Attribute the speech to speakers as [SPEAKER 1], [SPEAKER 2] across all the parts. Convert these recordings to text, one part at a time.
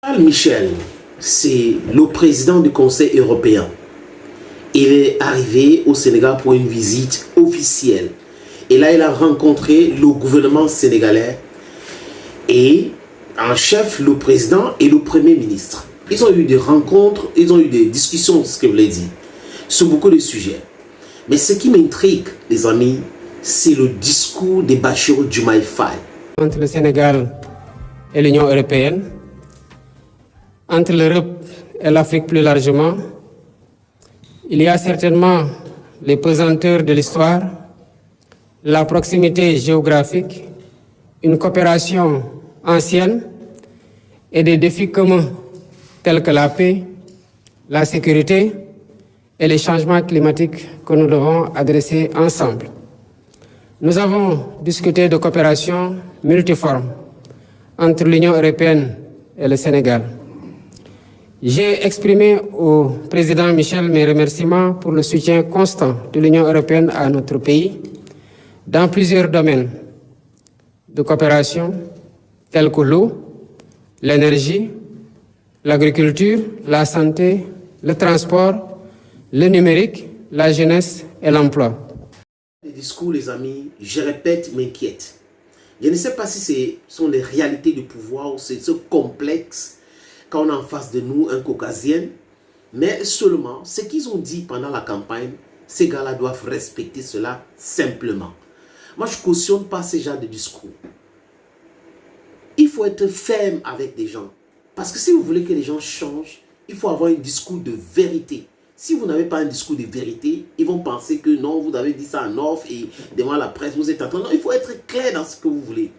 [SPEAKER 1] Charles Michel, c'est le président du Conseil européen. Il est arrivé au Sénégal pour une visite officielle. Et là, il a rencontré le gouvernement sénégalais et en chef le président et le premier ministre. Ils ont eu des rencontres, ils ont eu des discussions, ce que je l'ai dit, sur beaucoup de sujets. Mais ce qui m'intrigue, les amis, c'est le discours de Bassirou Diomaye Faye.
[SPEAKER 2] Entre le Sénégal et l'Union européenne, entre l'Europe et l'Afrique plus largement, il y a certainement les pesanteurs de l'histoire, la proximité géographique, une coopération ancienne et des défis communs tels que la paix, la sécurité et les changements climatiques que nous devons adresser ensemble. Nous avons discuté de coopération multiforme entre l'Union européenne et le Sénégal. J'ai exprimé au président Michel mes remerciements pour le soutien constant de l'Union européenne à notre pays dans plusieurs domaines de coopération tels que l'eau, l'énergie, l'agriculture, la santé, le transport, le numérique, la jeunesse et l'emploi.
[SPEAKER 1] Les discours, les amis, je répète, m'inquiètent. Je ne sais pas si ce sont les réalités du pouvoir ou c'est ce complexe quand on a en face de nous un Caucasien, mais seulement ce qu'ils ont dit pendant la campagne, ces gars-là doivent respecter cela simplement. Moi, je ne cautionne pas ce genre de discours. Il faut être ferme avec des gens. Parce que si vous voulez que les gens changent, il faut avoir un discours de vérité. Si vous n'avez pas un discours de vérité, ils vont penser que non, vous avez dit ça en off et devant la presse, vous êtes en train... Non, il faut être clair dans ce que vous voulez.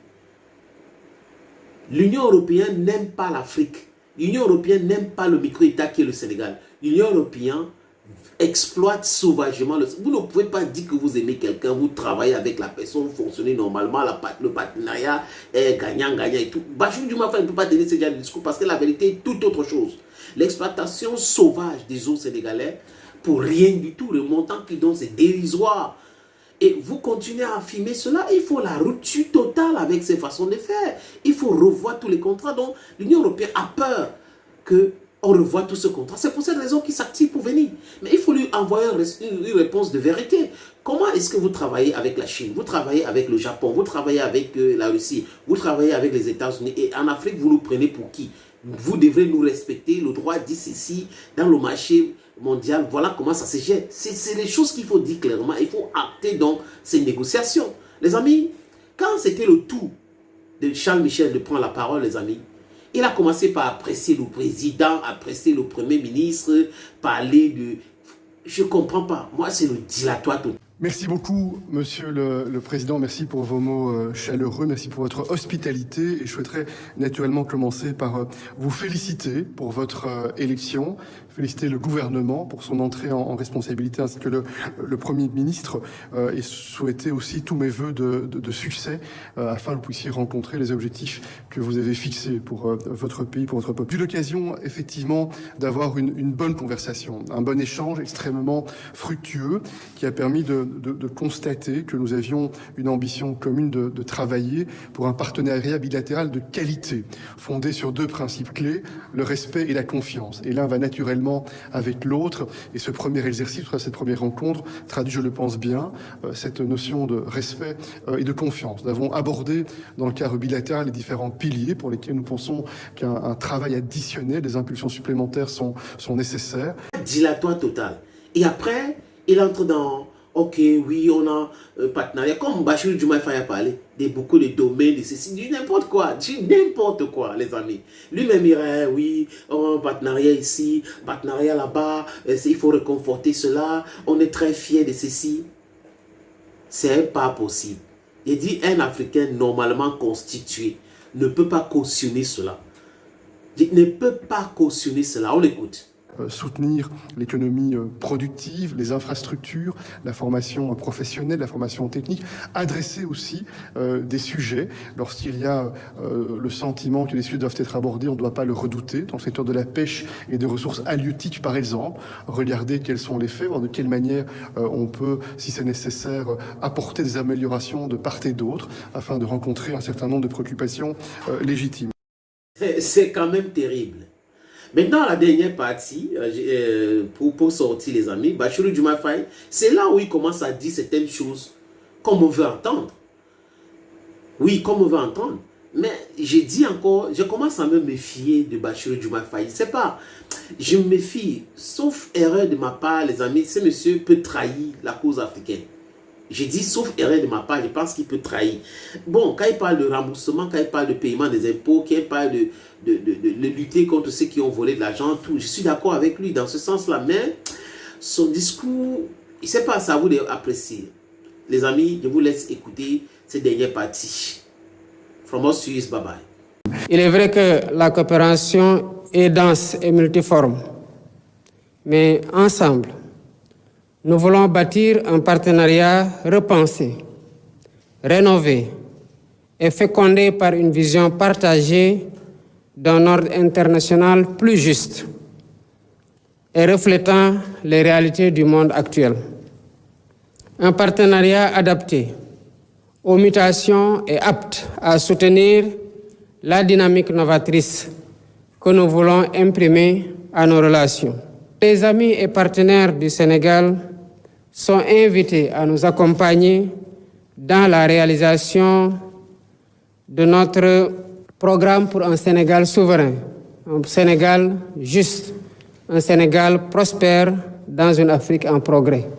[SPEAKER 1] L'Union européenne n'aime pas l'Afrique. L'Union européenne n'aime pas le micro-État qui est le Sénégal. L'Union européenne exploite sauvagement. Vous ne pouvez pas dire que vous aimez quelqu'un, vous travaillez avec la personne, vous fonctionnez normalement, le partenariat est gagnant-gagnant et tout. Bassirou Diomaye Faye ne peut pas donner ce genre de discours parce que la vérité est tout autre chose. L'exploitation sauvage des eaux sénégalais pour rien du tout. Le montant qu'ils donnent, c'est dérisoire. Et vous continuez à affirmer cela, il faut la rupture totale avec ces façons de faire. Il faut revoir tous les contrats. Donc, l'Union européenne a peur qu'on revoie tous ces contrats. C'est pour cette raison qu'il s'active pour venir. Mais il faut lui envoyer une réponse de vérité. Comment est-ce que vous travaillez avec la Chine? Vous travaillez avec le Japon? Vous travaillez avec la Russie? Vous travaillez avec les États-Unis? Et en Afrique, vous nous prenez pour qui? Vous devrez nous respecter. Le droit dit ceci dans le marché mondial. Voilà comment ça se gère. C'est les choses qu'il faut dire clairement. Il faut acter donc ces négociations. Les amis, quand c'était le tour de Charles Michel de prendre la parole, les amis, il a commencé par apprécier le président, apprécier le premier ministre, parler de... Je ne comprends pas. Moi, c'est le dilatoire total.
[SPEAKER 3] Merci beaucoup, Monsieur le Président. Merci pour vos mots chaleureux. Merci pour votre hospitalité. Et je souhaiterais naturellement commencer par vous féliciter pour votre élection, féliciter le gouvernement pour son entrée en responsabilité, ainsi que le Premier ministre, et souhaiter aussi tous mes voeux de succès afin que vous puissiez rencontrer les objectifs que vous avez fixés pour votre pays, pour votre peuple. J'ai eu l'occasion, effectivement, d'avoir une bonne conversation, un bon échange extrêmement fructueux qui a permis de constater que nous avions une ambition commune de travailler pour un partenariat bilatéral de qualité, fondé sur deux principes clés, le respect et la confiance. Et l'un va naturellement avec l'autre. Et ce premier exercice, cette première rencontre, traduit, je le pense bien, cette notion de respect et de confiance. Nous avons abordé dans le cadre bilatéral les différents piliers pour lesquels nous pensons qu'un travail additionnel, des impulsions supplémentaires sont nécessaires.
[SPEAKER 1] Dilatoire total. Et après, il entre dans... Ok, oui, on a un partenariat. Comme Bassirou Diomaye Faye a parlé de beaucoup de domaines, de ceci, du n'importe quoi, les amis. Lui-même irait, oui, on a un partenariat ici, partenariat là-bas, il faut réconforter cela, on est très fiers de ceci. C'est pas possible. Il dit un Africain normalement constitué ne peut pas cautionner cela. Il ne peut pas cautionner cela. On l'écoute.
[SPEAKER 3] soutenir l'économie productive, les infrastructures, la formation professionnelle, la formation technique, adresser aussi des sujets. Lorsqu'il y a le sentiment que les sujets doivent être abordés, on ne doit pas le redouter. Dans le secteur de la pêche et des ressources halieutiques, par exemple, regarder quels sont les faits, voir de quelle manière on peut, si c'est nécessaire, apporter des améliorations de part et d'autre, afin de rencontrer un certain nombre de préoccupations légitimes.
[SPEAKER 1] C'est quand même terrible. Maintenant, la dernière partie, pour sortir les amis, Bassirou Diomaye Faye, c'est là où il commence à dire certaines choses comme on veut entendre. Oui, comme on veut entendre. Mais j'ai dit encore, je commence à me méfier de Bassirou Diomaye Faye. C'est pas, je me méfie, sauf erreur de ma part, les amis, ce monsieur peut trahir la cause africaine. J'ai dit, sauf erreur de ma part, je pense qu'il peut trahir. Bon, quand il parle de remboursement, quand il parle de paiement des impôts, quand il parle de lutter contre ceux qui ont volé de l'argent, tout, je suis d'accord avec lui dans ce sens-là. Mais son discours, je ne sais pas, c'est à vous d'apprécier. Les amis, je vous laisse écouter cette dernière partie. From us to you, bye bye.
[SPEAKER 2] Il est vrai que la coopération est dense et multiforme, mais ensemble, nous voulons bâtir un partenariat repensé, rénové et fécondé par une vision partagée d'un ordre international plus juste et reflétant les réalités du monde actuel. Un partenariat adapté aux mutations et apte à soutenir la dynamique novatrice que nous voulons imprimer à nos relations. Les amis et partenaires du Sénégal sont invités à nous accompagner dans la réalisation de notre programme pour un Sénégal souverain, un Sénégal juste, un Sénégal prospère dans une Afrique en progrès.